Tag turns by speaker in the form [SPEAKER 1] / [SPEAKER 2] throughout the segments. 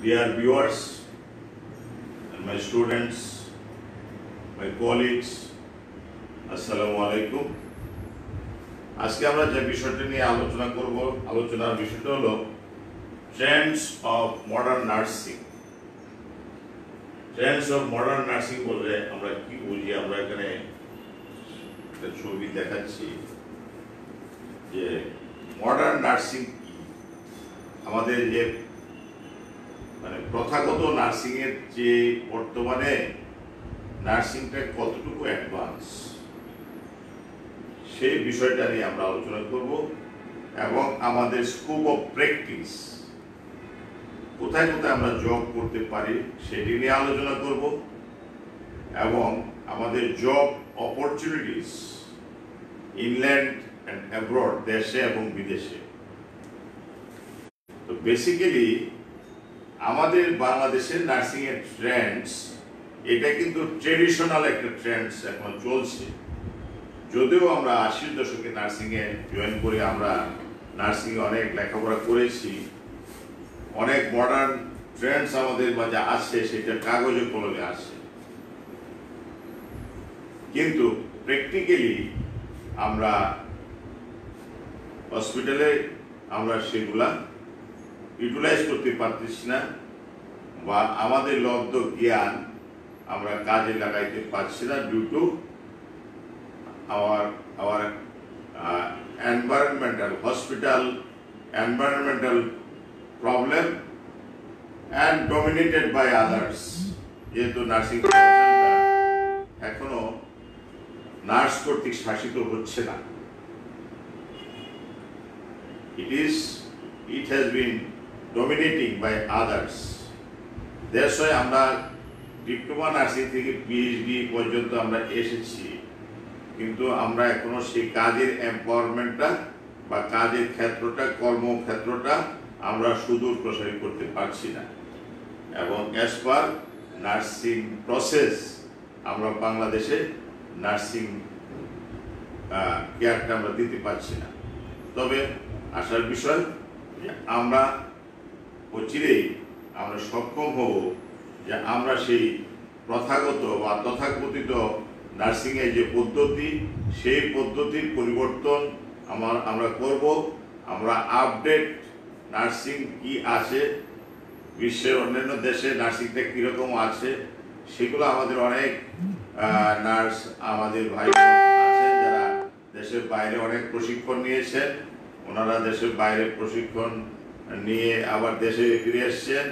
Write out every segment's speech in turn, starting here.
[SPEAKER 1] Dear viewers and my students, my colleagues, Assalamu alaikum. আজকে আমরা যে বিষয়টি নিয়ে আলোচনা করব, আলোচনার বিষয়টা হলো Trends of modern nursing. Trends of modern nursing বলতে আমরা কি বুঝি? আমরা এখানে একটা ছবি দেখাচ্ছি যে মডার্ন নার্সিং কি, আমাদের যে প্রথাগত নার্সিং এর যে বর্তমানে নার্সিংটা কতটুকু অ্যাডভান্স সেই বিষয়টা নিয়ে আমরা আলোচনা করব এবং আমাদের স্কোপ অফ প্র্যাকটিস কোথায় কোথায় আমরা জব করতে পারি সেটি নিয়ে আলোচনা করব এবং আমাদের job opportunities inland and abroad, দেশে এবং বিদেশে। তো বেসিক্যালি আমাদের বাংলাদেশের নার্সিং এর ট্রেন্ডস, এটা কিন্তু ট্রেডিশনাল একটা ট্রেন্ডস এখন চলছে। যদিও আমরা 80-র দশকে নার্সিং এ জয়েন করে আমরা নার্সিং এ অনেক লেখাপড়া করেছি, অনেক মডার্ন ট্রেন্ডস আমাদের মাঝে আসছে, সেটা কাগজে কলমে আসছে, কিন্তু প্র্যাকটিক্যালি আমরা হসপিটালে আমরা সেগুলা ইউটিলাইজ করতে পারতেছি না, বা আমাদের লব্ধ জ্ঞান আমরা কাজে লাগাইতে পারছি না due to our environmental, hospital environmental problem and dominated by others. যেহেতু নার্সিং এখনো নার্স কর্তৃক শাসিত হচ্ছে না, it has been dominating by others. That's why আমরা ডিপ্লোমা নার্সিং থেকে পিএইচডি পর্যন্ত আমরা এসেছি, কিন্তু আমরা এখনো সেই কাজের এম্পাওয়ারমেন্টটা বা কাজের ক্ষেত্রটা, কর্মক্ষেত্রটা আমরা সুদূর প্রসারী করতে পারছি না, এবং অ্যাজ পার নার্সিং প্রসেস আমরা বাংলাদেশে নার্সিং কেয়ারটা আমরা দিতে পারছি না। তবে আসার বিষয় যে আমরা অচিরেই আমরা সক্ষম হব যে আমরা সেই প্রথাগত বা তথাকথিত নার্সিং এর যে পদ্ধতি, সেই পদ্ধতির পরিবর্তন আমরা করব। আমরা আপডেট নার্সিং কি আছে, বিশ্বের অন্যান্য দেশে নার্সিংটা কীরকম আছে, সেগুলো আমাদের অনেক নার্স আমাদের ভাই আছেন যারা দেশের বাইরে অনেক প্রশিক্ষণ নিয়েছেন, ওনারা দেশের বাইরে প্রশিক্ষণ নিয়ে আবার দেশে ফিরে এসছেন।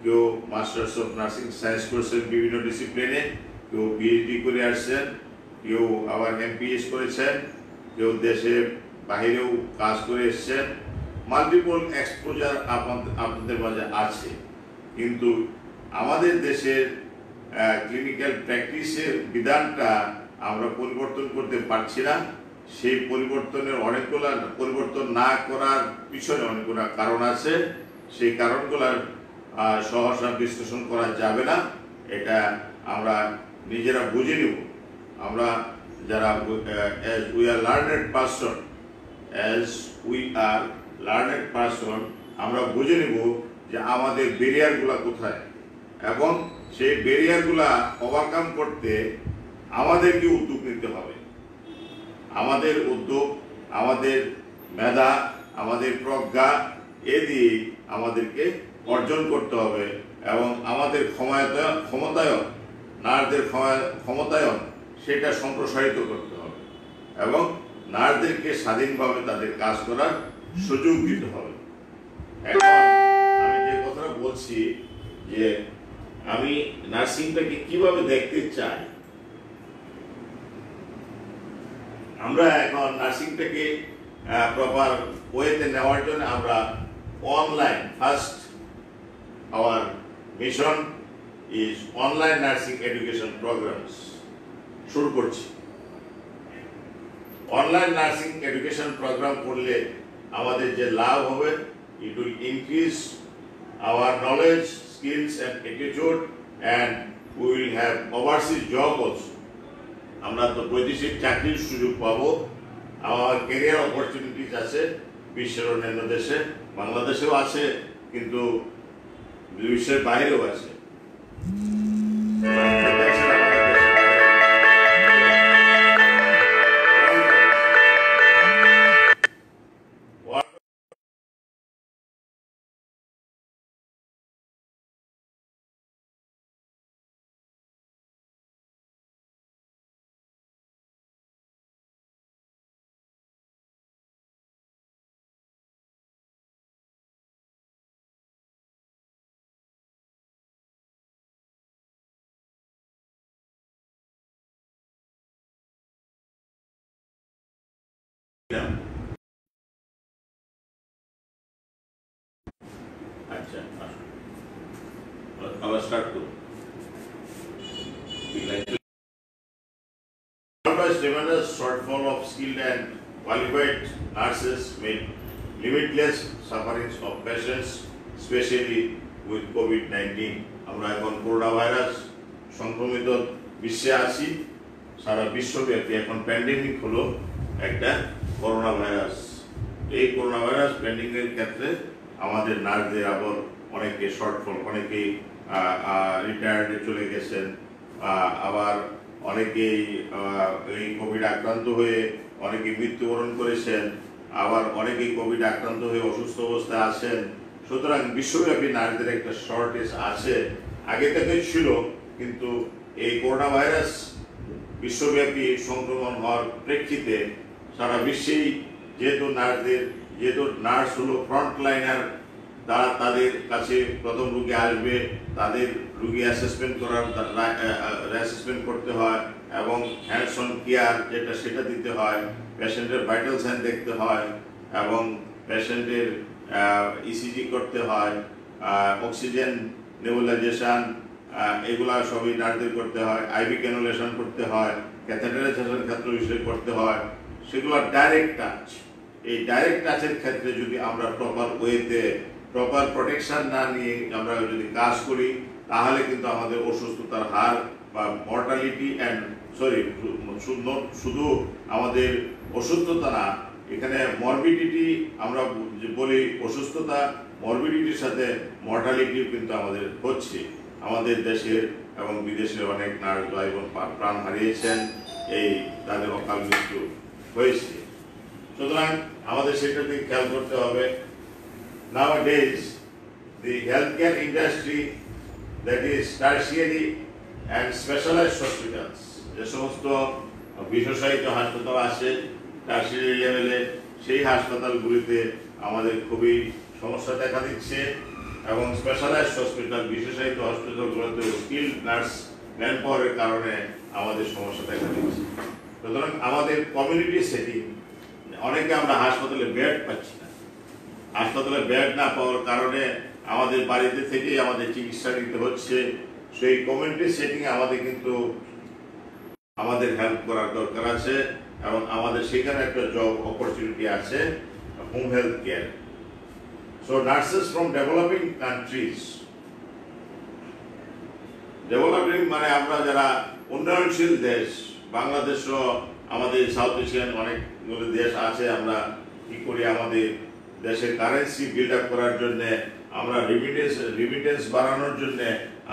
[SPEAKER 1] কেউ মাস্টার্স অফ নার্সিং সায়েন্স করেছেন বিভিন্ন ডিসিপ্লিনে, কেউ পিএইচডি করে আসছেন, কেউ আবার এমপিএস করেছেন, কেউ দেশের বাহিরেও কাজ করে এসছেন। মাল্টিপল এক্সপোজার আপনাদের মাঝে আছে, কিন্তু আমাদের দেশের ক্লিনিক্যাল প্র্যাকটিসের বিধানটা আমরা পরিবর্তন করতে পারছি না। সেই পরিবর্তন না করার পিছনে অনেকগুলো কারণ আছে, সেই কারণগুলোর সহসা বিশ্লেষণ করা যাবে না, এটা আমরা নিজেরা বুঝে নিব। আমরা যারা as we are learned person আমরা বুঝে নিব যে আমাদের ব্যারিয়ারগুলো কোথায়, এবং সেই ব্যারিয়ারগুলা ওভারকাম করতে আমাদেরকে উদ্যোগ নিতে হবে। আমাদের উদ্যোগ, আমাদের মেধা, আমাদের প্রজ্ঞা এ দিয়ে আমাদেরকে অর্জন করতে হবে, এবং আমাদের ক্ষমতায়ন, নার্সদের ক্ষমতায়ন সেটা সম্প্রসারিত করতে হবে, এবং নার্সদেরকে স্বাধীনভাবে তাদের কাজ করার সুযোগ দিতে হবে। এখন আমি যে কথাটা বলছি যে আমি নার্সিংটাকে কিভাবে দেখতে চাই, আমরা এখন নার্সিংটাকে প্রপার ওয়েতে নেওয়ার জন্য আমরা online, first our mission is online nursing education programs শুরু করছি। অনলাইন নার্সিং এডুকেশন প্রোগ্রাম করলে আমাদের যে লাভ হবে, it will increase our knowledge, skills and attitude, and we will have overseas job also. আমরা তো বৈদেশিক চাকরির সুযোগ পাবো, আমার ক্যারিয়ার অপরচুনিটিস আছে বিশ্বের অন্যান্য দেশে, বাংলাদেশেও আছে, কিন্তু বিশ্বের বাইরেও আছে। আচ্ছা, আবার স্টার্ট করুন। Tremendous shortfall of skilled and qualified nurses made limitless sufferings of patients, especially with COVID-19. আমরা এখন করোনা ভাইরাস সংক্রমিত বিশ্বে আছি। সারা বিশ্বব্যাপী এখন প্যান্ডেমিক হলো একটা করোনা ভাইরাস। এই করোনা ভাইরাস প্যান্ডেমিকের ক্ষেত্রে আমাদের নার্সদের আবার অনেকে শর্টফল, অনেকেই রিটায়ার্ডে চলে গেছেন, আবার অনেকেই এই কোভিড আক্রান্ত হয়ে অনেকে মৃত্যুবরণ করেছেন, আবার অনেকেই কোভিড আক্রান্ত হয়ে অসুস্থ অবস্থায় আছেন। সুতরাং বিশ্বব্যাপী নার্সদের একটা শর্টেজ আছে, আগে থেকেই ছিল, কিন্তু এই করোনা ভাইরাস বিশ্বব্যাপী সংক্রমণ হওয়ার প্রেক্ষিতে সারা বিশ্বেই যেহেতু নার্স হলো ফ্রন্ট লাইনার, তারা তাদের কাছে প্রথম রোগী আসবে, তাদের রোগী অ্যাসেসমেন্ট করতে হয় এবং হ্যান্ডস অন কেয়ার যেটা সেটা দিতে হয়, পেশেন্টের ভাইটাল সাইন দেখতে হয় এবং পেশেন্টের ইসিজি করতে হয়, অক্সিজেন নেবুলাইজেশন এগুলা সবই নার্সদের করতে হয়, আইভি ক্যানুলেশন করতে হয়, ক্যাথেটারাইজেশন ক্ষেত্র বিষয় করতে হয়, সেগুলো ডাইরেক্ট টাচ। এই ডাইরেক্ট টাচের ক্ষেত্রে যদি আমরা প্রপার ওয়েতে প্রপার প্রোটেকশন না নিয়ে আমরা যদি কাজ করি, তাহলে কিন্তু আমাদের অসুস্থতার হার বা মর্টালিটি শুধু আমাদের অসুস্থতা না, এখানে মরবিডিটি আমরা বলি অসুস্থতা, মরবিডিটির সাথে মর্টালিটিও কিন্তু আমাদের হচ্ছে। আমাদের দেশের এবং বিদেশের অনেক নার্স ভাই বোন প্রাণ হারিয়েছেন, এই তাদের অকাল মৃত্যু হয়েছে। সুতরাং আমাদের সেটা দিকে খেয়াল করতে হবে। Nowadays, the healthcare industry, that is tertiary and specialized hospitals, যে সমস্ত বিশেষায়িত হাসপাতাল আছে টার্সিয়ারি লেভেলে, সেই হাসপাতালগুলিতে আমাদের খুবই সমস্যা দেখা দিচ্ছে এবং স্পেশালাইজড হসপিটাল, বিশেষায়িত হসপিটালগুলোতে স্কিল্ড নার্স ম্যান পাওয়ারের কারণে আমাদের সমস্যা দেখা দিচ্ছে। সুতরাং আমাদের কমিউনিটি সেটিং, অনেকে আমরা হাসপাতালে বেড পাচ্ছি না, হাসপাতালে বেড না পাওয়ার কারণে আমাদের বাড়িতে থেকেই আমাদের চিকিৎসা নিতে হচ্ছে। সেই কমিউনিটি সেটিং আমাদের কিন্তু আমাদের হেল্প করার দরকার আছে এবং আমাদের সেখানে একটা জব অপরচুনিটি আছে, home health care. So nurses from developing countries, developing মানে আমরা যারা উন্নয়নশীল দেশ, বাংলাদেশও আমাদের সাউথ এশিয়ান অনেকগুলো দেশ আছে, আমরা কি করি আমাদের দেশের কারেন্সি বিল্ড আপ করার জন্য, আমরা রিমিটেন্স বাড়ানোর জন্য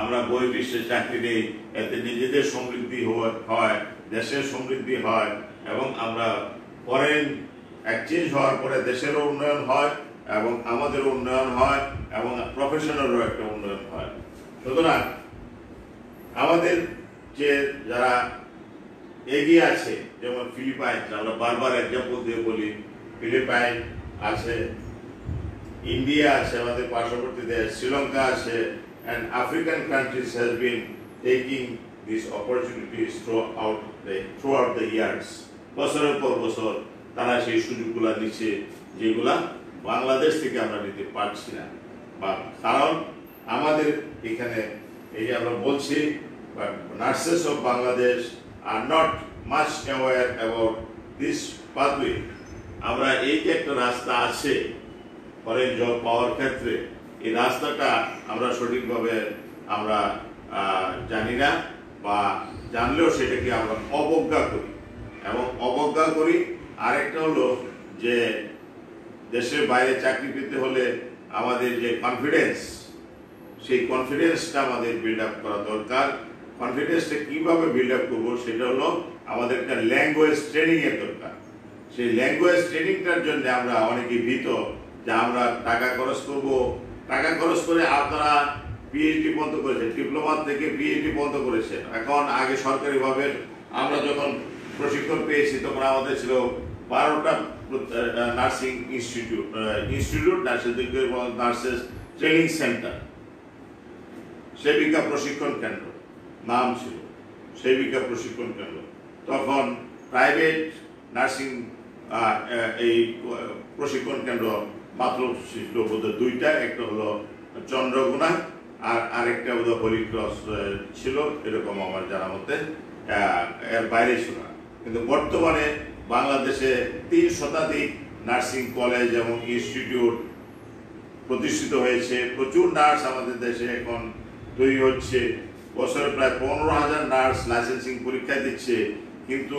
[SPEAKER 1] আমরা বহির্বিশ্বে চাকরি নিই, এতে নিজেদের সমৃদ্ধি হয়, দেশের সমৃদ্ধি হয় এবং আমরা ফরেন এক্সচেঞ্জ হওয়ার পরে দেশেরও উন্নয়ন হয় এবং আমাদেরও উন্নয়ন হয় এবং প্রফেশনেরও একটা উন্নয়ন হয়। সুতরাং আমাদের যে যারা এগিয়ে আছে, যেমন ফিলিপাইন, আমরা বারবার এক্সাম্পল দিয়ে বলি, ফিলিপাইন আছে, ইন্ডিয়া আছে, আমাদের পার্শ্ববর্তী দেশ শ্রীলঙ্কা আছে, and African countries has been taking these opportunities throughout the years. বছরের পর বছর তারা সেই সুযোগগুলো নিচ্ছে যেগুলা বাংলাদেশ থেকে আমরা নিতে পারছি না, বা কারণ আমাদের এখানে এই আমরা বলছি nurses of Bangladesh are not much aware about this pathway. আমরা এই যে একটা রাস্তা আছে ফরেন জব পাওয়ার ক্ষেত্রে, এই রাস্তাটা আমরা সঠিকভাবে আমরা জানি না, বা জানলেও সেটাকে আমরা অবজ্ঞা করি এবং অবজ্ঞা করি। আরেকটা হলো যে দেশের বাইরে চাকরি পেতে হলে আমাদের যে কনফিডেন্স, সেই কনফিডেন্সটা আমাদের বিল্ড আপ করা দরকার। কনফিডেন্সটা কীভাবে বিল্ড আপ করবো সেটা হলো আমাদের একটা ল্যাঙ্গুয়েজ ট্রেনিংয়ের দরকার। সেই ল্যাঙ্গুয়েজ ট্রেনিংটার জন্য আমরা অনেকে ভীত যে আমরা টাকা খরচ করবো, টাকা খরচ করে আপনারা পিএইচডি বন্ধ করেছেন, ডিপ্লোমা থেকে পিএইচডি বন্ধ করেছেন। এখন আগে সরকারিভাবে আমরা যখন প্রশিক্ষণ পেয়েছি তখন আমাদের ছিল 12টা nursing institute nurses training centre, সেবিকা প্রশিক্ষণ কেন্দ্র নাম ছিল, সেবিকা প্রশিক্ষণ কেন্দ্র। তখন প্রাইভেট নার্সিং এই প্রশিক্ষণ কেন্দ্র মাত্র ছিল বোধহয় 2টা, একটা হলো চন্দ্রগুনা আর আরেকটা বোধহয় হলি ক্রস ছিল, এরকম আমার জানা মতে, এর বাইরে ছিল না। কিন্তু বর্তমানে বাংলাদেশে 3 শতাধিক নার্সিং কলেজ এবং ইনস্টিটিউট প্রতিষ্ঠিত হয়েছে। প্রচুর নার্স আমাদের দেশে এখন তৈরি হচ্ছে। বছরে প্রায় 15,000 নার্স লাইসেন্সিং পরীক্ষা দিচ্ছে, কিন্তু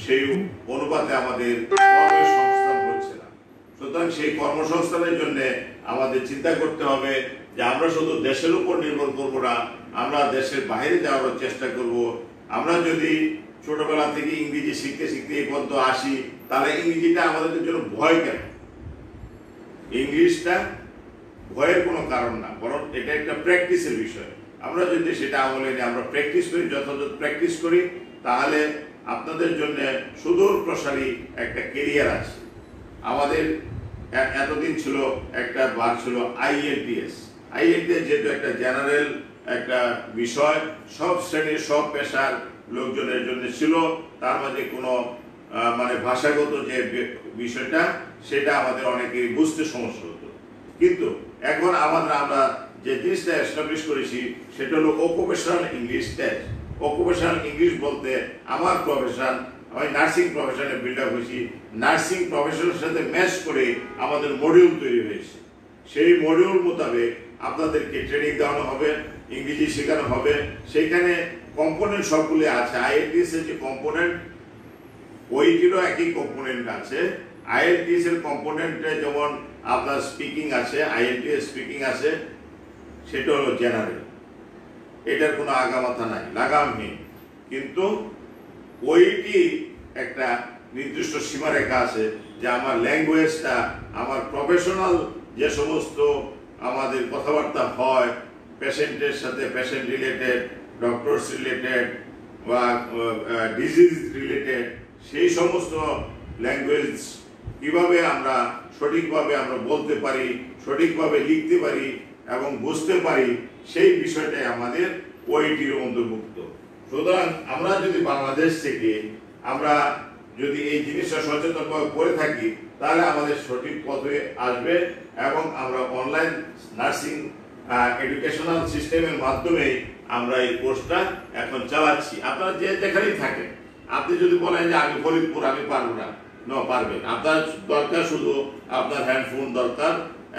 [SPEAKER 1] সেই অনুপাতে আমাদের কর্মসংস্থান হচ্ছে না। সুতরাং সেই কর্মসংস্থানের জন্য আমাদের চিন্তা করতে হবে যে আমরা শুধু দেশের উপর নির্ভর করবো না, আমরা দেশের বাইরে যাওয়ার চেষ্টা করব। আমরা যদি ছোটবেলা থেকে ইংরেজি শিখতে শিখতে এই পর্যন্ত আসি, তাহলে ইংরেজিটা আমাদের জন্য ভয় কেন? ইংলিশটা ভয়ের কোনো কারণ না, বরং এটা একটা প্র্যাকটিসের বিষয়। আমরা যদি সেটা আমলে নিয়ে আমরা প্র্যাকটিস করি, যথাযথ প্র্যাকটিস করি, তাহলে আপনাদের জন্য সুদূর প্রসারী একটা কেরিয়ার আছে। আমাদের এতদিন ছিল একটা বার ছিল আইএলটিএস। আইএলটিএস যেহেতু একটা জেনারেল একটা বিষয়, সব শ্রেণীর সব পেশার লোকজনের জন্য ছিল, তার মাঝে কোনো মানে ভাষাগত যে বিষয়টা সেটা আমাদের অনেকেই বুঝতে সমস্যা হতো। কিন্তু এখন আমরা যে জিনিসটা এস্টাবলিশ করেছি সেটা হলো occupational English test. Occupational English বলতে আমার প্রফেশন, আমি নার্সিং প্রফেশনে বিল্ড আপ হয়েছি, নার্সিং প্রফেশনের সাথে ম্যাচ করে আমাদের মডিউল তৈরি হয়েছে। সেই মডিউল মোতাবেক আপনাদেরকে ট্রেনিং দেওয়ানো হবে, ইংরেজি শেখানো হবে। সেইখানে কম্পোনেন্ট সবগুলো আছে। আইএলটিএস এর যে কম্পোনেন্ট, ওইটিরও একই কম্পোনেন্ট আছে। আইএলটিএস এর কম্পোনেন্টে যেমন আপনার স্পিকিং আছে, আইএলটিএস স্পিকিং আছে, সেটা হলো জেনারেল, এটার কোনো আগামাথা নাই, লাগামহীন। কিন্তু ওইটি একটা নির্দিষ্ট সীমারেখা আছে যে আমার ল্যাঙ্গুয়েজটা, আমার প্রফেশনাল যে সমস্ত আমাদের কথাবার্তা হয় পেশেন্টের সাথে, পেশেন্ট রিলেটেড, ডক্টরস রিলেটেড বা ডিজিজ রিলেটেড, সেই সমস্ত ল্যাঙ্গুয়েজ কিভাবে আমরা সঠিকভাবে আমরা বলতে পারি, সঠিকভাবে লিখতে পারি এবং বুঝতে পারি, সেই বিষয়টাই আমাদের ওইটির অন্তর্ভুক্ত। সুতরাং আমরা যদি বাংলাদেশ থেকে আমরা যদি এই জিনিসটা সচেতনভাবে করে থাকি, তাহলে আমাদের সঠিক পথে আসবে এবং আমরা অনলাইন নার্সিং এডুকেশনাল সিস্টেমের মাধ্যমে আমরা এই কোর্সটা এখন চালাচ্ছি। আপনারা যে যেখানেই থাকেন, আপনি যদি বলেন যে আমি ফরিদপুর, আমি পারবো না, পারবেন। আপনার দরকার শুধু আপনার হ্যান্ডফোন দরকার,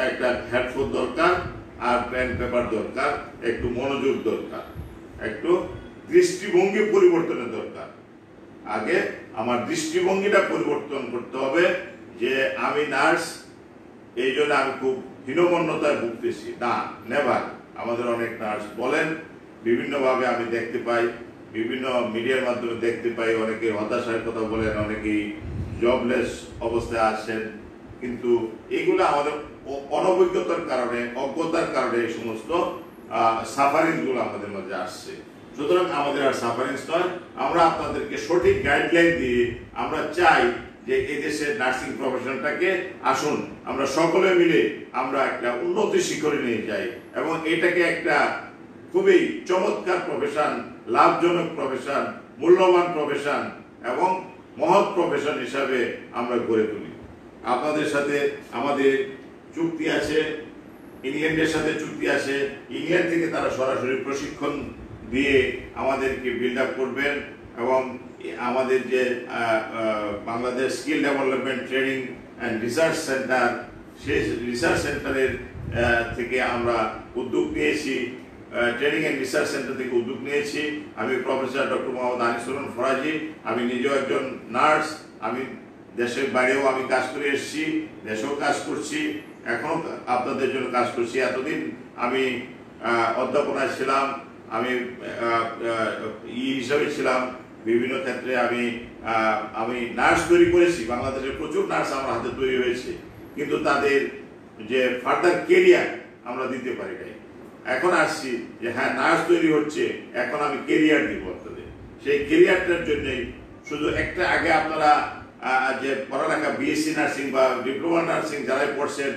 [SPEAKER 1] একটা হেডফোন দরকার, আর পেন পেপার দরকার, একটু মনোযোগ দরকার, একটু দৃষ্টিভঙ্গি পরিবর্তনের দরকার। আগে আমার দৃষ্টিভঙ্গিটা পরিবর্তন করতে হবে যে আমি নার্স, এই জন্য আমি খুব হীনমন্যতায় ভুগতেছি না, নেভার। আমাদের অনেক নার্স বলেন, বিভিন্নভাবে আমি দেখতে পাই, বিভিন্ন মিডিয়ার মাধ্যমে দেখতে পাই, অনেকে হতাশার কথা বলেন, অনেকেই জবলেস অবস্থায় আছেন। কিন্তু এগুলো আমাদের অনভিজ্ঞতার কারণে, অজ্ঞতার কারণে এই সমস্ত সাফারিংসগুলো আমাদের মধ্যে আসছে। সুতরাং আমাদের আর সাফারিংস নয়, আমরা আপনাদেরকে সঠিক গাইডলাইন দিয়ে আমরা চাই যে এই দেশের নার্সিং প্রফেশনটাকে আসুন আমরা সকলে মিলে আমরা একটা উন্নতি শিখরে নিয়ে যাই এবং এটাকে একটা খুবই চমৎকার প্রফেশন, লাভজনক প্রফেশন, মূল্যবান প্রফেশন এবং মহৎ প্রফেশন হিসাবে আমরা গড়ে তুলি। আপনাদের সাথে আমাদের চুক্তি আছে, ইংল্যান্ডের সাথে চুক্তি আছে। ইংল্যান্ড থেকে তারা সরাসরি প্রশিক্ষণ দিয়ে আমাদেরকে বিল্ড আপ করবেন এবং আমাদের যে Bangladesh skill development training and research centre, সেই রিসার্চ সেন্টারের থেকে আমরা উদ্যোগ নিয়েছি, ট্রেনিং অ্যান্ড রিসার্চ সেন্টার থেকে উদ্যোগ নিয়েছি। আমি প্রফেসর ডক্টর মোহাম্মদ আনিসুর ফরাজি, আমি নিজেও একজন নার্স। আমি দেশের বাইরেও আমি কাজ করে এসেছি, দেশেও কাজ করছি এখনো আপনাদের জন্য কাজ করছি। এতদিন আমি অধ্যাপনায় ছিলাম, আমি হিসাবে ছিলাম, বিভিন্ন ক্ষেত্রে আমি নার্স তৈরি করেছি। বাংলাদেশের প্রচুর নার্স আমার হাতে তৈরি হয়েছে, কিন্তু তাদের যে ফার্দার কেরিয়ার আমরা দিতে পারি নাই। এখন আসছি যে হ্যাঁ নার্স তৈরি হচ্ছে, এখন আমি কেরিয়ার দিব আপনাদের। সেই কেরিয়ারটার জন্যই শুধু একটা, আগে আপনারা যে পড়ালেখা বিএসসি নার্সিং বা ডিপ্লোমা নার্সিং যারাই পড়ছেন,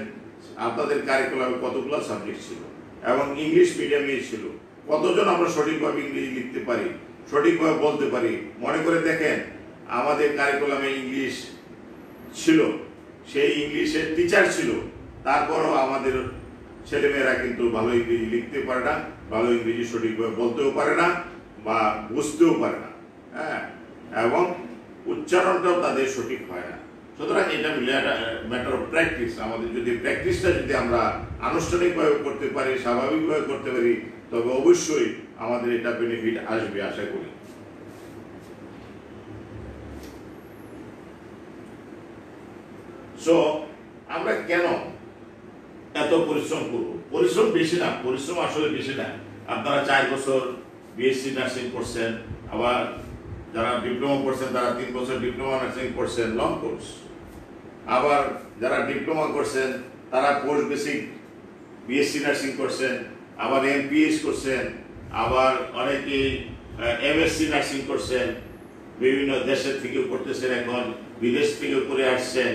[SPEAKER 1] আপনাদের কারিকুলামে কতগুলো সাবজেক্ট ছিল এবং ইংলিশ মিডিয়ামে ছিল। কতজন আমরা সঠিকভাবে ইংরেজি লিখতে পারি, সঠিকভাবে বলতে পারি? মনে করে দেখেন, আমাদের কারিকুলামে ইংলিশ ছিল, সেই ইংলিশের টিচার ছিল, তারপরও আমাদের ছেলেমেয়েরা কিন্তু ভালো ইংরেজি লিখতে পারে না, ভালো ইংরেজি সঠিকভাবে বলতেও পারে না বা বুঝতেও পারে না, হ্যাঁ, এবং উচ্চারণটাও তাদের সঠিক হয় না। সুতরাং এটা ম্যাটার অফ প্র্যাকটিস। আমাদের যদি প্র্যাকটিসটা যদি আমরা আনুষ্ঠানিকভাবে করতে পারি, স্বাভাবিকভাবে করতে পারি, তবে অবশ্যই আমাদের এটা বেনিফিট আসবে আশা করি। সো আমরা কেন এত পরিশ্রম করব? পরিশ্রম বেশি না, পরিশ্রম আসলে বেশি না। আপনারা 4 বছর বিএসসি নার্সিং করছেন, আবার যারা ডিপ্লোমা করছেন তারা 3 বছর ডিপ্লোমা নার্সিং করছেন, লং কোর্স। আবার যারা ডিপ্লোমা করছেন তারা পোস্ট বেসিক বিএসসি নার্সিং করছেন, আবার এমপিএস করছেন, আবার অনেকেই এমএসসি নার্সিং করছেন, বিভিন্ন দেশের থেকেও করতেছেন, এখন বিদেশ থেকেও করে আসছেন,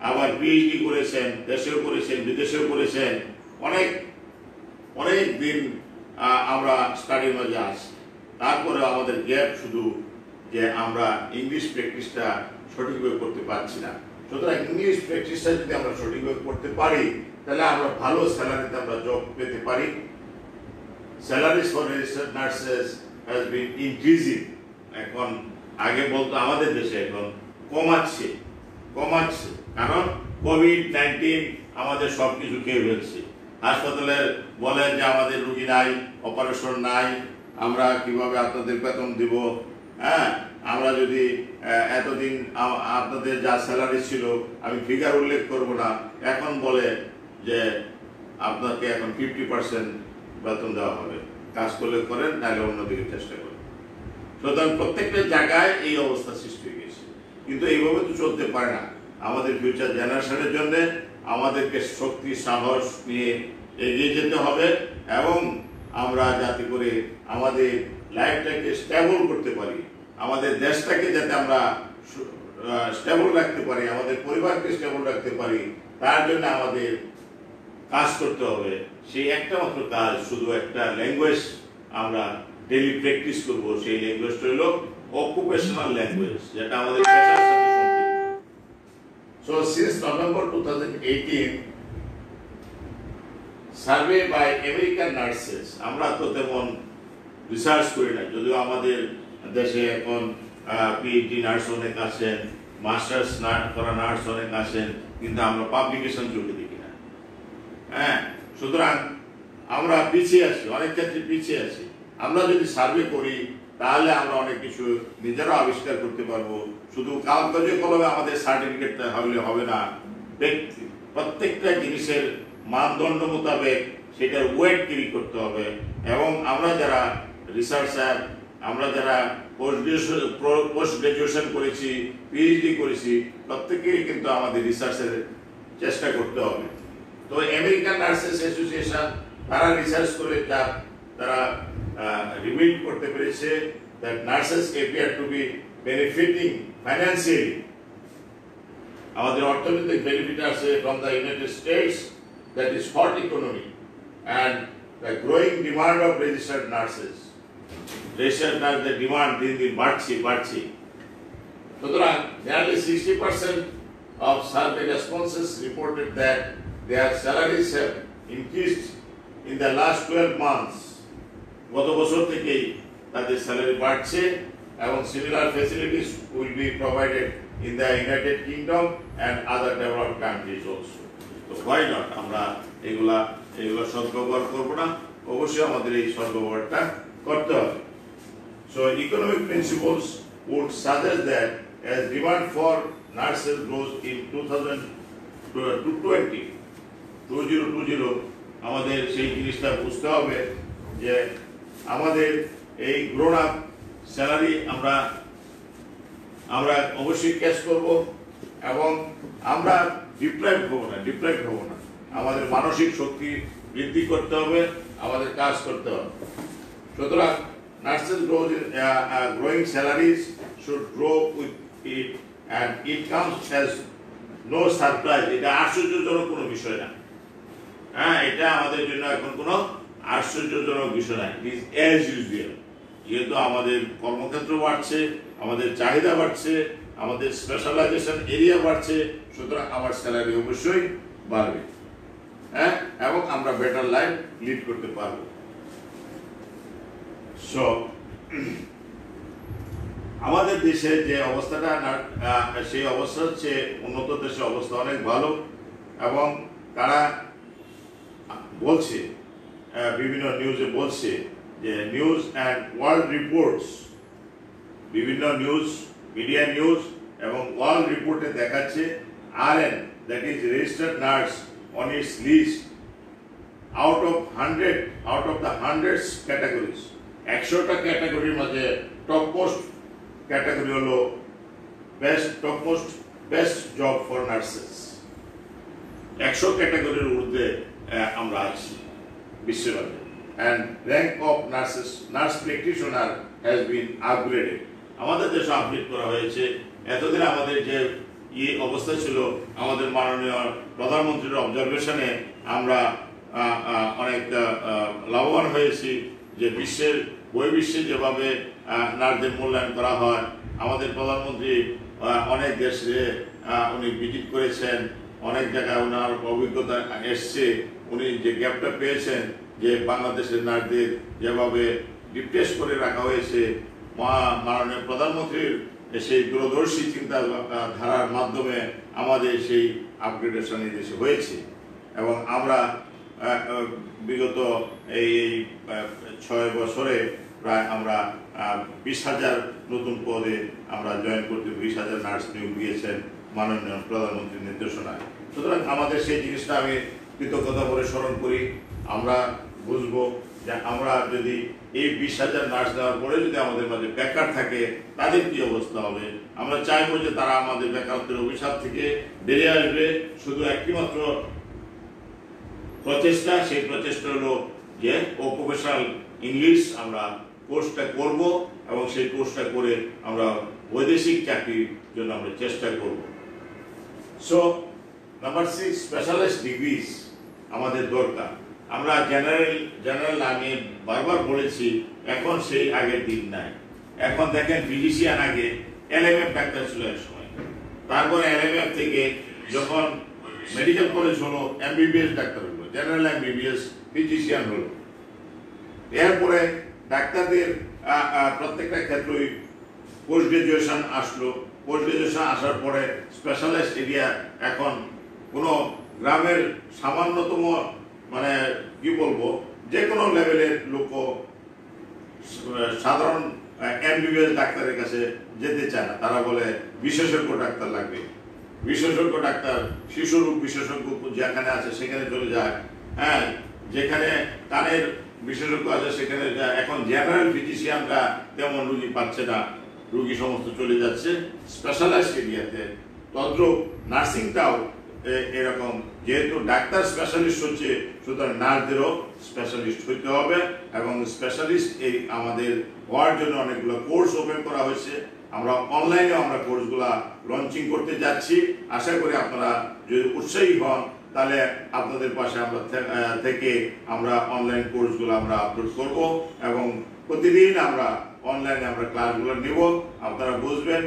[SPEAKER 1] আবার পিএইচডি করেছেন, দেশেও করেছেন, বিদেশেও করেছেন। অনেক দিন আমরা স্টাডির মাঝে আসি। তারপরে আমাদের গ্যাপ শুধু যে আমরা ইংলিশ প্র্যাকটিসটা সঠিকভাবে করতে পারছি না। সুতরাং ইংলিশ প্র্যাকটিসটা যদি আমরা সঠিকভাবে করতে পারি, তাহলে আমরা ভালো স্যালারিতে আমরা জব পেতে পারি। Salaries for registered nurses has been increasing. এখন আগে বলতো আমাদের দেশে, এখন কমাচ্ছে, কারণ কোভিড-19 আমাদের সবকিছু খেয়ে ফেলছে। হাসপাতালে বলেন যে আমাদের রুগী নাই, অপারেশন নাই, আমরা কিভাবে আপনাদের বেতন দিব? হ্যাঁ, আমরা যদি এতদিন আপনাদের যা স্যালারি ছিল, আমি ফিগার উল্লেখ করব না, এখন বলে যে আপনাকে এখন 50% বেতন দেওয়া হবে, কাজ করলে করেন, নাহলে অন্যদিকে চেষ্টা করেন। সুতরাং প্রত্যেকটা জায়গায় এই অবস্থা সৃষ্টি হয়ে গেছে। কিন্তু এইভাবে তো চলতে পারে না। আমাদের ফিউচার জেনারেশনের জন্য আমাদেরকে শক্তি, সাহস নিয়ে এগিয়ে যেতে হবে, এবং আমরা যাতে করে আমাদের লাইফটাকে স্টেবল করতে পারি, আমাদের দেশটাকে যাতে আমরা স্টেবল রাখতে পারি, আমাদের পরিবারকে স্টেবল রাখতে পারি, তার জন্য আমাদের কাজ করতে হবে। সেই একটা মাত্র কাজ, শুধু একটা ল্যাঙ্গুয়েজ আমরা ডেইলি প্র্যাকটিস করব। সেই ল্যাঙ্গুয়েজটা হলো অকুপেশনাল ল্যাঙ্গুয়েজ, যেটা আমাদের পেশার সাথে সম্পৃক্ত। So since November 2018 survey by American nurses, আমরা তো তেমন রিসার্চ করি না, যদিও আমাদের দেশে এখন পিএইচডি নার্স অনেক আছেন, মাস্টার্স করা নার্স অনেক আছেন, কিন্তু আমরা পাবলিকেশন চোখে দেখি না। হ্যাঁ, সুতরাং আমরা পিছিয়ে আছি, অনেক ক্ষেত্রে পিছিয়ে আছি। আমরা যদি সার্ভে করি, তাহলে আমরা অনেক কিছু নিজেরা আবিষ্কার করতে পারবো। শুধু কাগজে কলমে আমাদের সার্টিফিকেট হলে হবে না, প্রত্যেকটা জিনিসের মানদণ্ড মোতাবেক সেটার ওয়েট ক্যারি করতে হবে। এবং আমরা যারা রিসার্চার, আমরা যারা পোস্ট গ্রাজুয়েশন করেছি, পিএইচডি করেছি, প্রত্যেকেই কিন্তু আমাদের রিসার্চের চেষ্টা করতে হবে। তো আমেরিকান নার্সেস অ্যাসোসিয়েশন তারা রিসার্চ করে তারা রিভিল করতে পেরেছে that nurses appear to be benefiting financially. আমাদের অর্থনৈতিক বেনিফিট আছে from the United States, that is hot economy and the growing demand of registered nurses. Registered nurses demand দিন দিন বাড়ছে। সুতরাং nearly 60% of survey responses reported that their salaries have increased in the last 12 months. গত বছর থেকেই তাদের salary বাড়ছে, এবং similar facilities will be provided in the United kingdom and other developed countries also. তো হোয়াই নট আমরা এগুলা সদ্ব্যবহার করবো না? অবশ্যই আমাদের এই সদ্ব্যবহারটা করতে হবে। So economic principles would suggest that as demand for nurses grows in 2020, 2020 আমাদের সেই জিনিসটা বুঝতে হবে যে আমাদের এই গ্রোন আপ স্যালারি আমরা অবশ্যই ক্যাশ করব এবং আমরা ডিপ্রাইভ হব না আমাদের মানসিক শক্তি বৃদ্ধি করতে হবে, আমাদের কাজ করতে হবে। সুতরাং nurses growing salaries should grow with it and it comes as no surprise। এটা আশ্চর্যজনক কোনো বিষয় না, এটা আমাদের জন্য এখন কোনো আশ্চর্যজনক বিষয় না। It is as usual. যেহেতু আমাদের কর্মক্ষেত্র বাড়ছে, আমাদের চাহিদা বাড়ছে, আমাদের স্পেশালাইজেশন এরিয়া বাড়ছে, সুতরাং আমার স্যালারি অবশ্যই বাড়বে, এবং আমরা বেটার লাইফ লিড করতে পারবো। সো আমাদের দেশে যে অবস্থাটা সেই অবস্থা হচ্ছে উন্নত দেশের অবস্থা অনেক ভালো, এবং তারা বলছে বিভিন্ন নিউজে বলছে যে নিউজ অ্যান্ড ওয়ার্ল্ড রিপোর্টস, বিভিন্ন নিউজ মিডিয়া নিউজ এবং ওয়ার্ল্ড রিপোর্টে দেখাচ্ছে RN, that is registered nurse, on its list out of the hundreds categories, 100টা ক্যাটাগরির মধ্যে টপ মোস্ট ক্যাটাগরি হলো বেস্ট জব ফর নার্সেস। 100 ক্যাটাগরির ঊর্ধ্বে আমরা আছি বিশ্বব্যাপী। and rank of nurse practitioner has been upgraded। আমাদের দেশে আপডেট করা হয়েছে। এতদিন আমাদের যে অবস্থা ছিল, আমাদের মাননীয় প্রধানমন্ত্রীর অবজারভেশনে আমরা অনেক লাভবান হয়েছি যে বহির্বিশ্বে যেভাবে নার্সদের মূল্যায়ন করা হয়। আমাদের প্রধানমন্ত্রী অনেক দেশে উনি ভিজিট করেছেন, অনেক জায়গায় ওনার অভিজ্ঞতা এসছে। উনি যে গ্যাপটা পেয়েছেন যে বাংলাদেশের নার্সদের যেভাবে ডিপ্রেস করে রাখা হয়েছে, মাননীয় প্রধানমন্ত্রীর সেই দূরদর্শী চিন্তাধারার মাধ্যমে আমাদের সেই আপগ্রেডেশন এই দেশে হয়েছে। এবং আমরা বিগত এই 6 বছরে প্রায় আমরা 20,000 নতুন পদে আমরা জয়েন করতে 20,000 নার্স নিয়োগ দিয়েছেন মাননীয় প্রধানমন্ত্রীর নির্দেশনায়। সুতরাং আমাদের সেই জিনিসটা আমি কৃতজ্ঞতা করে স্মরণ করি। আমরা বুঝবো যে আমরা যদি এই 20,000 নার্স দেওয়ার পরে যদি আমাদের মাঝে বেকার থাকে, তাদের কি অবস্থা হবে। আমরা চাইবো যে তারা আমাদের বেকারত্বের অভিশাপ থেকে বেরিয়ে আসবে। শুধু একটি মাত্র প্রচেষ্টা, সেই প্রচেষ্টা হলো যে প্রফেশনাল ইংলিশ আমরা কোর্সটা করব, এবং সেই কোর্সটা করে আমরা বৈদেশিক চাকরির জন্য আমরা চেষ্টা করব। সো নাম্বার 6, স্পেশালিস্ট ডিগ্রিজ আমাদের দরকার। আমরা জেনারেল আমি বারবার বলেছি, এখন সেই আগের দিন নাই। এখন দেখেন ফিজিশিয়ান আগে LMF ডাক্তার ছিল এক সময়, তারপরে LMF থেকে যখন মেডিকেল কলেজ হলো MBBS ডাক্তার হলো, জেনারেল MBBS ফিজিশিয়ান হলো। এরপরে ডাক্তারদের প্রত্যেকটা ক্ষেত্রেই পোস্ট গ্রাজুয়েশন আসলো। পোস্ট গ্রাজুয়েশন আসার পরে স্পেশালিস্ট এরিয়া এখন কোনো গ্রামের সামান্যতম মানে কি বলবো, যে কোনো লেভেলের লোক সাধারণ MBBS ডাক্তারের কাছে যেতে চায় না। তারা বলে বিশেষজ্ঞ ডাক্তার লাগবে। বিশেষজ্ঞ ডাক্তার শিশু রোগ বিশেষজ্ঞ যেখানে আছে সেখানে চলে যায়, যেখানে কানের বিশেষজ্ঞ আছে সেখানে যায়। এখন জেনারেল ফিজিশিয়ানরা তেমন রুগী পাচ্ছে না, রুগী সমস্ত চলে যাচ্ছে স্পেশালাইজড এরিয়াতে। তদ্রুপ নার্সিংটাও এরকম, যেহেতু ডাক্তার স্পেশালিস্ট হচ্ছে, সুতরাং নার্সদেরও স্পেশালিস্ট হইতে হবে। এবং স্পেশালিস্ট এই আমাদের হওয়ার জন্য অনেকগুলো কোর্স ওপেন করা হয়েছে। আমরা অনলাইনে আমরা কোর্সগুলা লঞ্চিং করতে যাচ্ছি। আশা করি আপনারা যদি উৎসাহী হন, তাহলে আপনাদের পাশে আমরা থেকে আমরা অনলাইন কোর্সগুলো আমরা আপলোড করব, এবং প্রতিদিন আমরা অনলাইনে আমরা ক্লাসগুলো নেব। আপনারা বুঝবেন,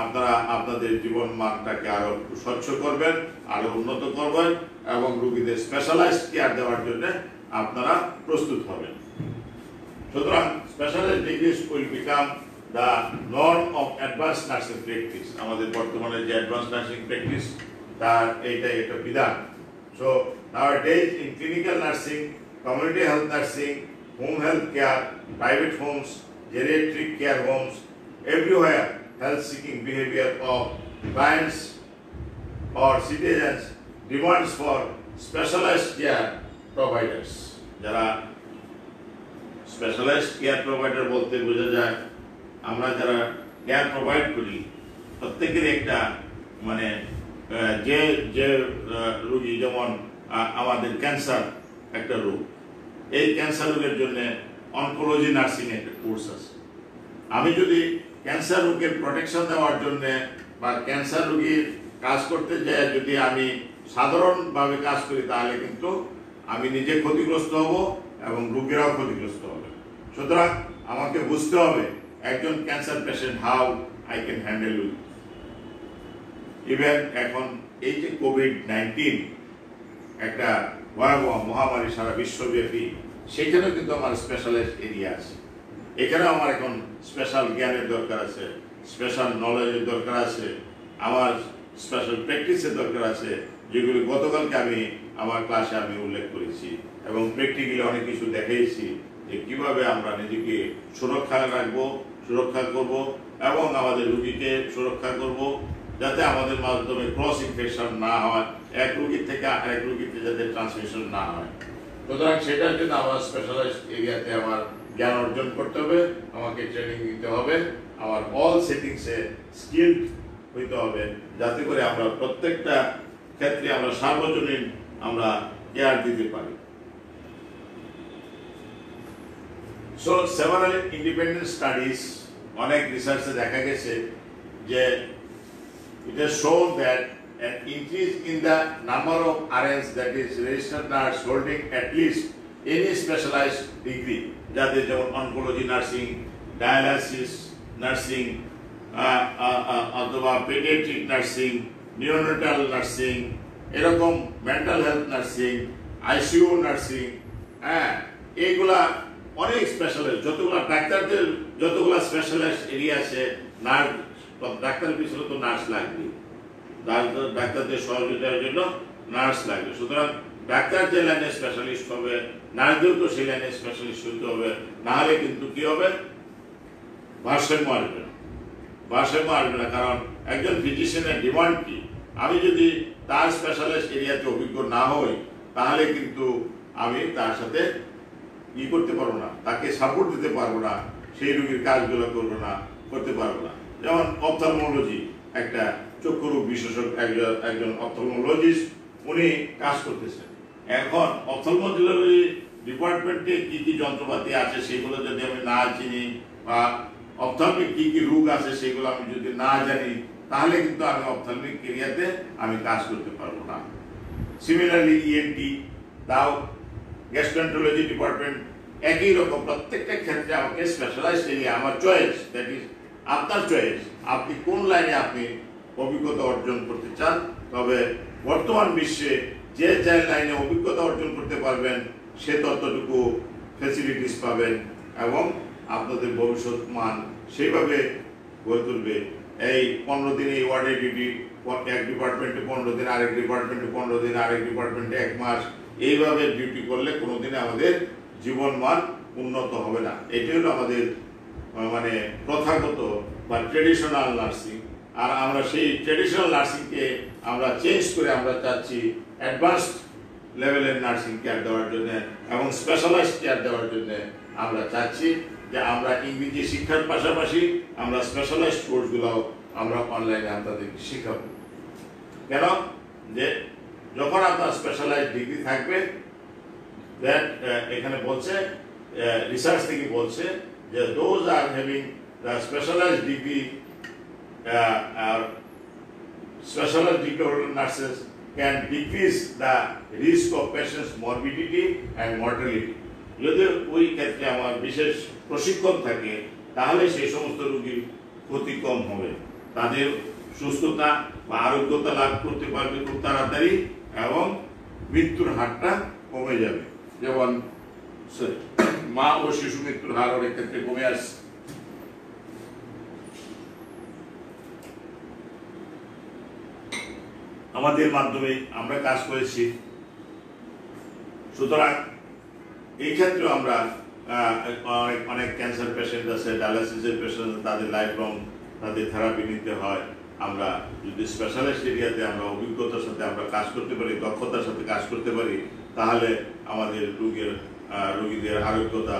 [SPEAKER 1] আপনারা আপনাদের জীবন মানটাকে আরো স্বচ্ছ করবেন, আরো উন্নত করবেন, এবং রোগীদের স্পেশালাইজড কেয়ার দেওয়ার জন্য আপনারা প্রস্তুত হবেন। সুতরাং specialized degrees will become the norm of advance nursing practice. আমাদের বর্তমানে যে অ্যাডভান্স নার্সিং প্র্যাকটিস, তার এইটাই একটা বিধান। So nowadays in clinical nursing, community health nursing, home health care, private homes, geriatric care homes, everywhere health-seeking behavior of clients or citizens demands for specialized care providers. যারা specialized care provider বলতে বোঝা যায় আমরা যারা care provide করি প্রত্যেকের একটা মানে যে যে রোগী, যেমন আমাদের ক্যান্সার একটা রোগ, এই ক্যান্সার রোগের জন্য অনকোলজি নার্সিং একটা কোর্স আছে। আমি যদি ক্যান্সার রোগের প্রোটেকশন দেওয়ার জন্য বা ক্যান্সার রোগীর কাজ করতে যাই যদি আমি সাধারণভাবে কাজ করি, তাহলে কিন্তু আমি নিজে ক্ষতিগ্রস্ত হব এবং রোগীরাও ক্ষতিগ্রস্ত হবে। সুতরাং আমাকে বুঝতে হবে একজন cancer patient how I can handle with. Even এখন এই যে কোভিড-19 একটা ভয়াবহ মহামারী সারা বিশ্বব্যাপী, সেখানেও কিন্তু আমার স্পেশালাইজড এরিয়া আছে। এখানেও আমার এখন স্পেশাল জ্ঞানের দরকার আছে, স্পেশাল নলেজের দরকার আছে, আমার স্পেশাল প্র্যাকটিসের দরকার আছে, যেগুলি গতকালকে আমি আমার ক্লাসে আমি উল্লেখ করেছি এবং প্র্যাকটিক্যালি অনেক কিছু দেখিয়েছি যে কিভাবে আমরা নিজেকে সুরক্ষা রাখবো, সুরক্ষা করব এবং আমাদের রোগীকে সুরক্ষা করব, যাতে আমাদের মাধ্যমে ক্রস ইনফেকশন না হয়, এক রোগীর থেকে আরেক রোগীতে যাতে ট্রান্সমিশন না হয়। সুতরাং সেটার জন্য আমার স্পেশালাইজড এরিয়াতে আমার জ্ঞান অর্জন করতে হবে, আমাকে ট্রেনিং দিতে হবে, আমার অল সেটিংসে স্কিলড হইতে হবে, যাতে করে আমরা প্রত্যেকটা ক্ষেত্রে আমরা সার্বজনীন আমরা কেয়ার দিতে পারি। সো সেভারাল ইন্ডিপেন্ডেন্ট স্টাডিজ, অনেক রিসার্চে দেখা গেছে যে it has shown that an increase in the number of RNs, that is registered nurse holding at least any specialized degree, যাদের যেমন অনকোলজি নার্সিং, ডায়ালাইসিস নার্সিং, অথবা পেডিয়াট্রিক নার্সিং, নিওনেটাল নার্সিং, এরকম mental health nursing, ICU nursing, এইগুলা অনেক specialised, যতগুলা ডাক্তারদের যতগুলা specialised area আছে, নার্স ডাক্তারের পিছনে তো নার্স লাগবে, ডাক্তারদের সহযোগিতার জন্য নার্স লাগবে। সুতরাং ডাক্তার যে লাইনে স্পেশালিস্ট হবে, নার্সদেরকেও সেই লাইনে স্পেশালিস্ট হতে হবে, নাহলে কিন্তু কি হবে, ভারসাম্য আসবে না, ভারসাম্য আসবে না। কারণ একজন ফিজিশিয়ানের ডিমান্ড কি, আমি যদি তার স্পেশালাইজড এরিয়াতে অভিজ্ঞ না হই, তাহলে কিন্তু আমি তার সাথে ই করতে পারবো না, তাকে সাপোর্ট দিতে পারবো না, সেই রোগীর কাজগুলো করবো না, করতে পারবো না। যেমন অপথলমোলজি, একটা চক্ষু রোগ বিশেষজ্ঞ, একজন অপথলমোলজিস্ট, উনি কাজ করতেছেন। এখন অপথলমোলজি ডিপার্টমেন্টে কি কি যন্ত্রপাতি আছে সেগুলো যদি আমি না চিনি, বা অপথলমিক কি কি রোগ আছে সেগুলো আমি যদি না জানি, তাহলে কিন্তু আমি অপথলমিক এরিয়াতে আমি কাজ করতে পারবো না। সিমিলারলি ইএনটি, তাও গ্যাস্ট্রোএন্টারোলজি ডিপার্টমেন্ট, একই রকম প্রত্যেকটা ক্ষেত্রে আমাকে স্পেশালাইজড এরিয়া, আমার চয়েস, দ্যাট ইজ আপনার চয়েস, আপনি কোন লাইনে আপনি অভিজ্ঞতা অর্জন করতে চান। তবে বর্তমান বিশ্বে যে যে লাইনে অভিজ্ঞতা অর্জন করতে পারবেন, সে ততটুকু ফ্যাসিলিটিস পাবেন এবং আপনাদের ভবিষ্যৎ মান সেইভাবে গড়ে তুলবে। এই 15 দিন এই ওয়ার্ডে ডিউটি, এক ডিপার্টমেন্টে 15 দিন, আরেক ডিপার্টমেন্টে 15 দিন, আরেক ডিপার্টমেন্টে 1 মাস, এইভাবে ডিউটি করলে কোনোদিন আমাদের জীবন মান উন্নত হবে না। এটি হলো আমাদের মানে প্রথাগত বা ট্রেডিশনাল নার্সিং। আর আমরা সেই ট্রেডিশনাল নার্সিংকে আমরা চেঞ্জ করে আমরা চাচ্ছি অ্যাডভান্সড লেভেলের নার্সিং কেয়ার দেওয়ার জন্য এবং স্পেশালাইজড কেয়ার দেওয়ার জন্য আমরা চাচ্ছি যে আমরা ইংরেজি শিক্ষার পাশাপাশি আমরা স্পেশালাইজড কোর্সগুলোও আমরা অনলাইনে আপনাদেরকে শেখাবো। কেন, যে যখন আপনার স্পেশালাইজড ডিগ্রি থাকবে, দ্যাট এখানে বলছে রিসার্চ থেকে বলছে যে those are having the specialized degree, specialized degree holder nurses can decrease the risk of patients' morbidity and mortality. যদি ওই ক্ষেত্রে আমার বিশেষ প্রশিক্ষণ থাকে, তাহলে সেই সমস্ত রোগীর ক্ষতি কম হবে, তাদের সুস্থতা বা আরোগ্যতা লাভ করতে পারবে খুব তাড়াতাড়ি এবং মৃত্যুর হারটা কমে যাবে। যেমন মা ও শিশু মৃত্যুর হার অনেক ক্ষেত্রে কমে আসছে। আমাদের মাধ্যমে আমরা কাজ করেছি। সুতরাং এই ক্ষেত্রে আমরা অনেক ক্যান্সার পেশেন্ট আছে, ডায়ালাইসিসের পেশেন্ট, তাদের লাইফ লং তাদের থেরাপি নিতে হয়, আমরা যদি স্পেশালিস্ট এরিয়াতে আমরা অভিজ্ঞতার সাথে আমরা কাজ করতে পারি, দক্ষতার সাথে কাজ করতে পারি, তাহলে আমাদের রোগীদের আরোগ্যতা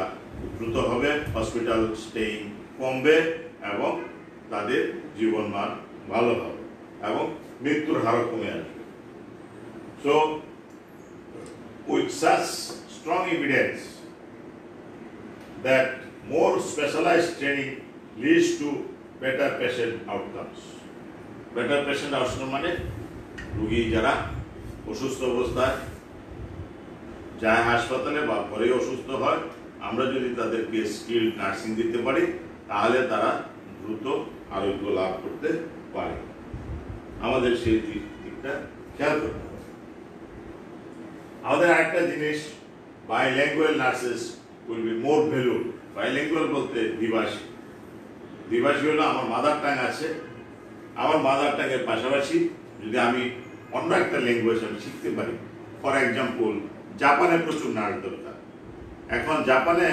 [SPEAKER 1] দ্রুত হবে, হসপিটাল স্টেইং কমবে এবং তাদের জীবনমান ভালো হবে এবং মৃত্যুর হারও কমে আসবে। So, with such strong evidence that more specialized training leads to better patient outcomes. Better patient outcomes মানে রোগী যারা অসুস্থ অবস্থায় যায় হাসপাতালে বা ঘরে অসুস্থ হয়, আমরা যদি তাদেরকে স্কিল নার্সিং দিতে পারি তাহলে তারা দ্রুত আরোগ্য লাভ করতে পারে। আমাদের সেই দিকটা খেয়াল করতে হবে। আমাদের আরেকটা জিনিস, bilingual nurses will be more valued. Bilingual বলতে দ্বিভাষী। দ্বিভাষী হলো আমার মাদার টাং আছে, আমার মাদার টাঙের পাশাপাশি যদি আমি অন্য একটা ল্যাঙ্গুয়েজ আমি শিখতে পারি। ফর এক্সাম্পল, জাপানে প্রচুর নার্স দরকার। এখন জাপানে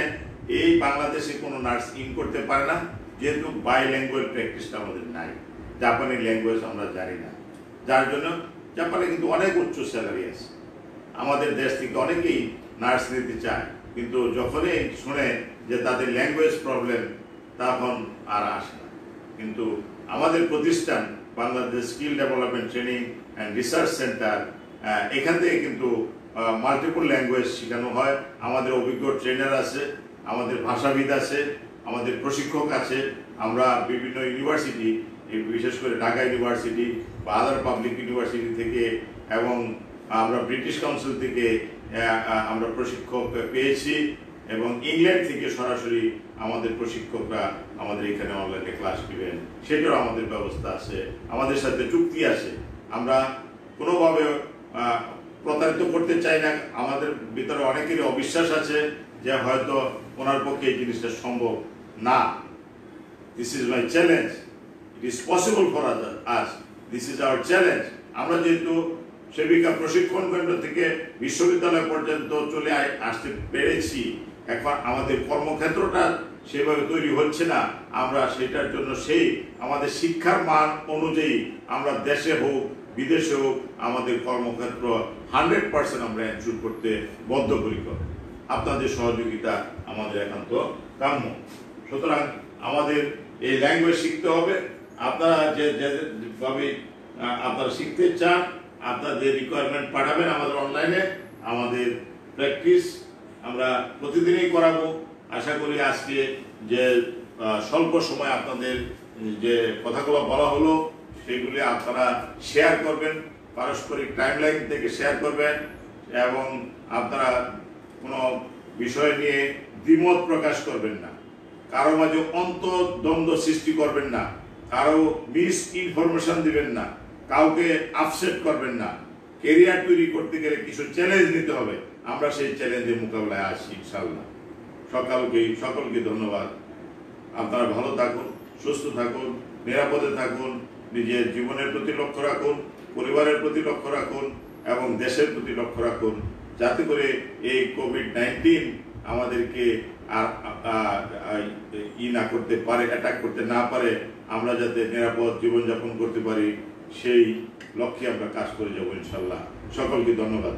[SPEAKER 1] এই বাংলাদেশে কোনো নার্স ইন করতে পারে না, যেহেতু বাইল্যাঙ্গুয়াল প্র্যাকটিসটা আমাদের নাই, জাপানি ল্যাঙ্গুয়েজ আমরা জানি না, যার জন্য জাপানে কিন্তু অনেক উচ্চ স্যালারি আছে। আমাদের দেশ থেকে অনেকেই নার্স নিতে চায়, কিন্তু যখনই শুনে যে তাদের ল্যাঙ্গুয়েজ প্রবলেম তখন আর আসে না। কিন্তু আমাদের প্রতিষ্ঠান Bangladesh skill development training and research centre, এখান থেকে কিন্তু মাল্টিপল ল্যাঙ্গুয়েজ শেখানো হয়। আমাদের অভিজ্ঞ ট্রেনার আছে, আমাদের ভাষাবিদ আছে, আমাদের প্রশিক্ষক আছে। আমরা বিভিন্ন ইউনিভার্সিটি, বিশেষ করে ঢাকা ইউনিভার্সিটি বা আদার পাবলিক ইউনিভার্সিটি থেকে এবং আমরা ব্রিটিশ কাউন্সিল থেকে আমরা প্রশিক্ষক পেয়েছি এবং ইংল্যান্ড থেকে সরাসরি আমাদের প্রশিক্ষকরা আমাদের এখানে অনলাইনে ক্লাস নেবেন, সেটারও আমাদের ব্যবস্থা আছে। আমাদের সাথে চুক্তি আছে, আমরা কোনোভাবে প্রতারিত করতে চাই না। আমাদের ভিতরে অনেকেরই অবিশ্বাস আছে যে হয়তো ওনার পক্ষে এই জিনিসটা সম্ভব না। This is my challenge, it is possible for us, this is our challenge. আমরা যেহেতু সেবিকা প্রশিক্ষণ কেন্দ্র থেকে বিশ্ববিদ্যালয় পর্যন্ত চলে আসতে পেরেছি, এখন আমাদের কর্মক্ষেত্রটা সেভাবে তৈরি হচ্ছে না। আমরা সেটার জন্য আমাদের শিক্ষার মান অনুযায়ী আমরা দেশে হোক বিদেশে হোক আমাদের কর্মক্ষেত্র 100% আমরা এনশিওর করতে বদ্ধপরিকর। আপনাদের সহযোগিতা আমাদের একান্ত কাম্য। সুতরাং আমাদের এই ল্যাঙ্গুয়েজ শিখতে হবে। আপনারা যেভাবে আপনারা শিখতে চান, আপনাদের রিকোয়ারমেন্ট পাঠাবেন আমাদের অনলাইনে। আমাদের প্র্যাকটিস আমরা প্রতিদিনই করাবো। আশা করি আজকে যে স্বল্প সময় আপনাদের যে কথাগুলো বলা হলো সেগুলি আপনারা শেয়ার করবেন, পারস্পরিক টাইমলাইন থেকে শেয়ার করবেন এবং আপনারা কোনো বিষয় নিয়ে দ্বিমত প্রকাশ করবেন না, কারো মাঝে অন্তর্দ্বন্দ্ব সৃষ্টি করবেন না, কারো মিস ইনফরমেশন দিবেন না, কাউকে আপসেট করবেন না। কেরিয়ার তৈরি করতে গেলে কিছু চ্যালেঞ্জ নিতে হবে, আমরা সেই চ্যালেঞ্জের মোকাবেলায় আসি ইনশাআল্লাহ। সকলকে ধন্যবাদ। আপনারা ভালো থাকুন, সুস্থ থাকুন, নিরাপদে থাকুন, নিজের জীবনের প্রতি লক্ষ্য রাখুন, পরিবারের প্রতি লক্ষ্য রাখুন এবং দেশের প্রতি লক্ষ্য রাখুন, যাতে করে এই কোভিড-19 আমাদেরকে আর না করতে পারে, অ্যাটাক করতে না পারে। আমরা যাতে নিরাপদ জীবনযাপন করতে পারি সেই লক্ষ্যে আমরা কাজ করে যাবো ইনশাআল্লাহ। সকলকে ধন্যবাদ।